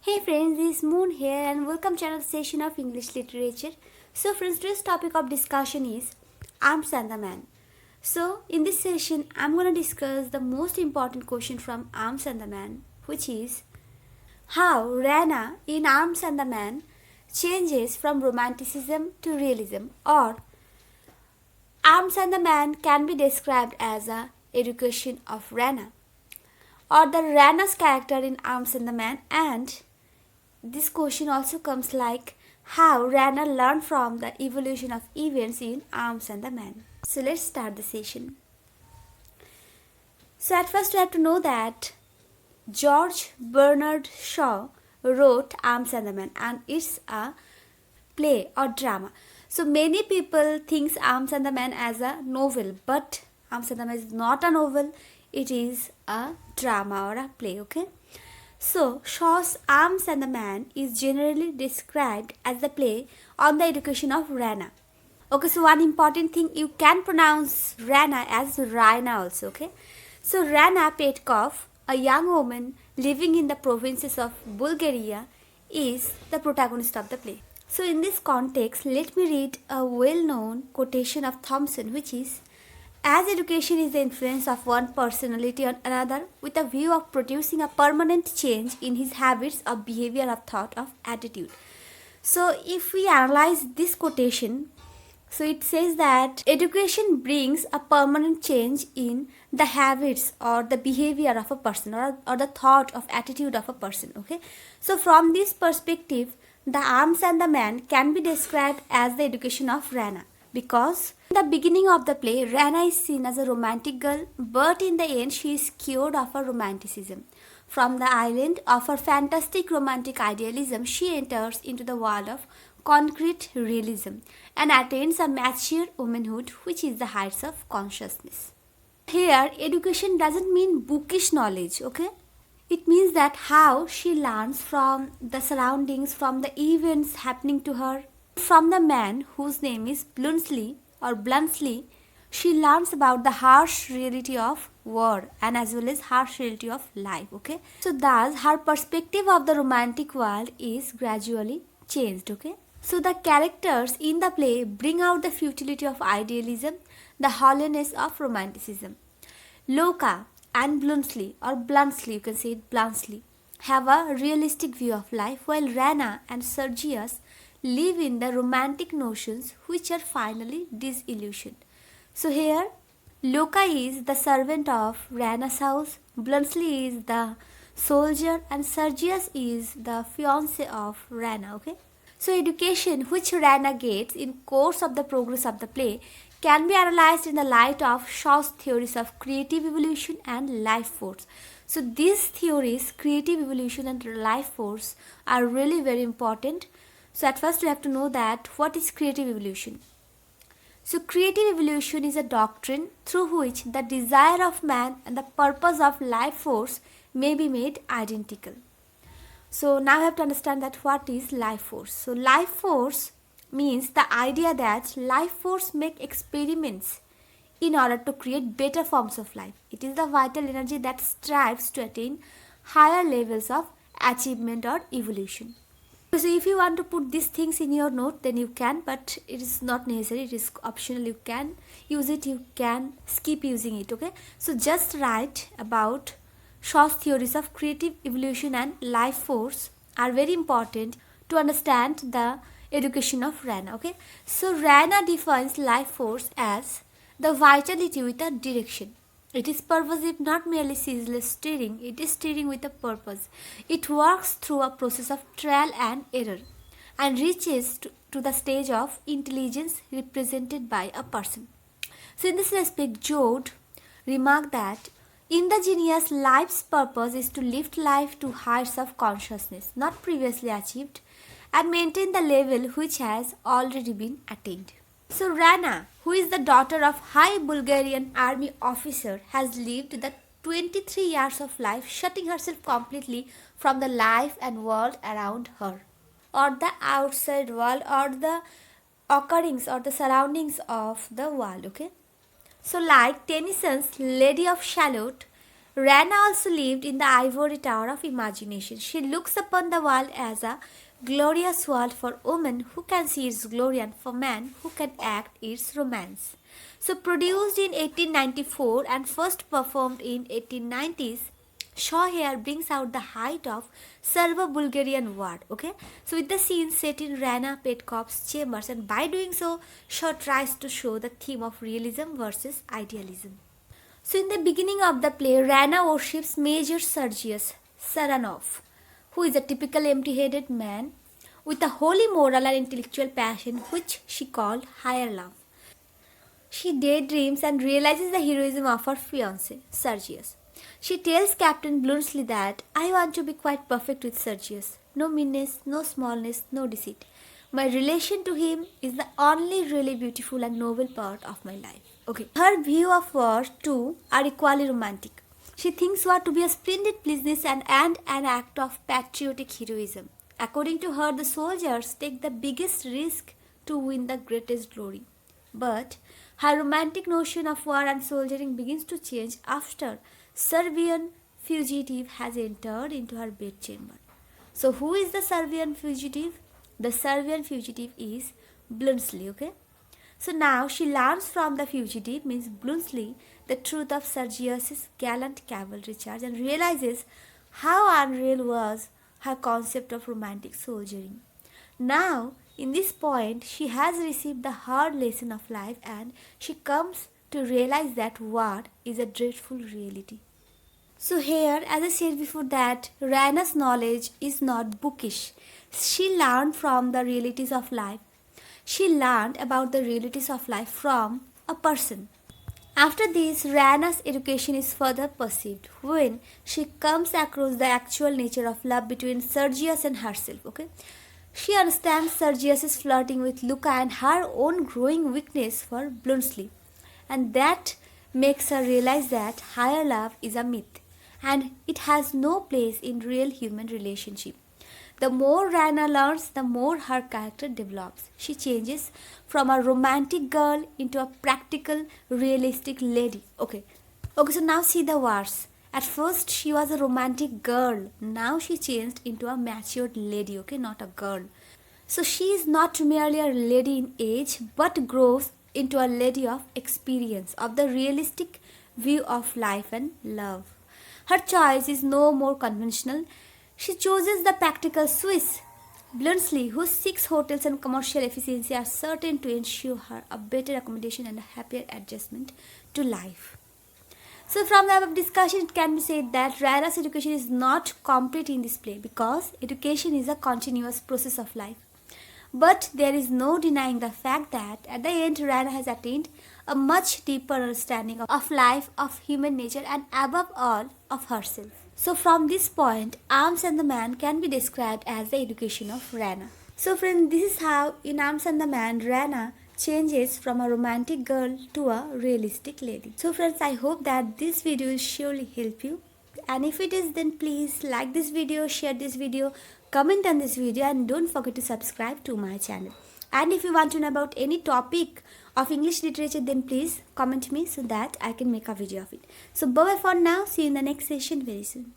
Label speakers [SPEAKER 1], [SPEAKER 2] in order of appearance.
[SPEAKER 1] Hey friends, this is Moon here and welcome to another session of English literature. So friends, today's topic of discussion is Arms and the Man. So in this session, I'm going to discuss the most important question from Arms and the Man, which is how Raina in Arms and the Man changes from romanticism to realism, or Arms and the Man can be described as a education of Raina, or the Raina's character in Arms and the Man. And this question also comes like how Raina learned from the evolution of events in Arms and the Man. So let's start the session. So at first we have to know that George Bernard Shaw wrote Arms and the Man, and it's a play or drama. So many people think Arms and the Man as a novel, but Arms and the Man is not a novel, it is a drama or a play, okay? So, Shaw's Arms and the Man is generally described as the play on the education of Raina. Okay, so one important thing, you can pronounce Raina as Raina also, okay? So, Raina Petkov, a young woman living in the provinces of Bulgaria, is the protagonist of the play. So, in this context, let me read a well-known quotation of Thompson, which is, as education is the influence of one personality on another with a view of producing a permanent change in his habits of behavior, of thought, of attitude. So if we analyze this quotation, so it says that education brings a permanent change in the habits or the behavior of a person, or the thought of attitude of a person. Okay, so from this perspective, the Arms and the Man can be described as the education of Raina, because in the beginning of the play, Raina is seen as a romantic girl, but in the end she is cured of her romanticism. From the island of her fantastic romantic idealism, she enters into the world of concrete realism and attains a mature womanhood, which is the heights of consciousness. Here, education doesn't mean bookish knowledge, okay? It means that how she learns from the surroundings, from the events happening to her, from the man whose name is Bluntsley. She learns about the harsh reality of war and as well as harsh reality of life. Okay, so thus her perspective of the romantic world is gradually changed. Okay, so the characters in the play bring out the futility of idealism, the hollowness of romanticism. Loka and Bluntsley, you can say it Bluntsley, have a realistic view of life, while Raina and Sergius live in the romantic notions which are finally disillusioned. So here, Loka is the servant of Raina's house, Bluntsley is the soldier, and Sergius is the fiancé of Raina. Okay, so education which Raina gets in course of the progress of the play can be analyzed in the light of Shaw's theories of creative evolution and life force. So these theories, creative evolution and life force, are really very important. So at first we have to know that what is creative evolution. So creative evolution is a doctrine through which the desire of man and the purpose of life force may be made identical. So now we have to understand that what is life force. So life force means the idea that life force make experiments in order to create better forms of life. It is the vital energy that strives to attain higher levels of achievement or evolution. So if you want to put these things in your note, then you can, but it is not necessary, it is optional. You can use it, you can skip using it. Okay, so just write about Shaw's theories of creative evolution and life force are very important to understand the education of Raina. Okay, so Raina defines life force as the vitality with a direction. It is pervasive, not merely ceaseless steering. It is steering with a purpose. It works through a process of trial and error and reaches to the stage of intelligence represented by a person. So in this respect, Joad remarked that in the genius, life's purpose is to lift life to heights of consciousness not previously achieved and maintain the level which has already been attained. So Raina, who is the daughter of high Bulgarian army officer, has lived the 23 years of life shutting herself completely from the life and world around her, or the outside world, or the occurrings or the surroundings of the world. Okay, so like Tennyson's Lady of Shalott, Rana also lived in the ivory tower of imagination. She looks upon the world as a glorious world for women who can see its glory and for men who can act its romance. So produced in 1894 and first performed in 1890s, Shaw here brings out the height of Serbo-Bulgarian war. Okay, so with the scene set in Rana Petkov's chambers, and by doing so, Shaw tries to show the theme of realism versus idealism. So in the beginning of the play, Rana worships Major Sergius Saranov, who is a typical empty-headed man with a holy moral and intellectual passion which she called higher love. She daydreams and realizes the heroism of her fiancé, Sergius. She tells Captain Bluntschli that I want to be quite perfect with Sergius. No meanness, no smallness, no deceit. My relation to him is the only really beautiful and noble part of my life. Okay. Her view of war too are equally romantic. She thinks war to be a splendid business and an act of patriotic heroism. According to her, the soldiers take the biggest risk to win the greatest glory. But her romantic notion of war and soldiering begins to change after Serbian fugitive has entered into her bedchamber. So who is the Serbian fugitive? The Serbian fugitive is Bluntschli, okay? So now she learns from the fugitive, means Bluntschli, the truth of Sergius's gallant cavalry charge and realizes how unreal was her concept of romantic soldiering. Now, in this point, she has received the hard lesson of life and she comes to realize that war is a dreadful reality. So here, as I said before that, Raina's knowledge is not bookish. She learned from the realities of life. She learned about the realities of life from a person. After this, Raina's education is further perceived when she comes across the actual nature of love between Sergius and herself. Okay, she understands Sergius's flirting with Luca and her own growing weakness for Bluntschli, and that makes her realize that higher love is a myth and it has no place in real human relationship. The more Raina learns, the more her character develops. She changes from a romantic girl into a practical, realistic lady. Okay, so now see the wars. At first, she was a romantic girl. Now she changed into a matured lady, okay, not a girl. So she is not merely a lady in age, but grows into a lady of experience, of the realistic view of life and love. Her choice is no more conventional. She chooses the practical Swiss. Bluntschli, whose 6 hotels and commercial efficiency are certain to ensure her a better accommodation and a happier adjustment to life. So from the above discussion, it can be said that Raina's education is not complete in this play because education is a continuous process of life. But there is no denying the fact that at the end, Raina has attained a much deeper understanding of life, of human nature, and above all, of herself. So from this point, Arms and the Man can be described as the education of Raina. So friends, this is how in Arms and the Man, Raina changes from a romantic girl to a realistic lady. So friends, I hope that this video will surely help you. And if it is, then please like this video, share this video, comment on this video, and don't forget to subscribe to my channel. And if you want to know about any topic of English literature, then please comment me so that I can make a video of it. So bye bye for now. See you in the next session very soon.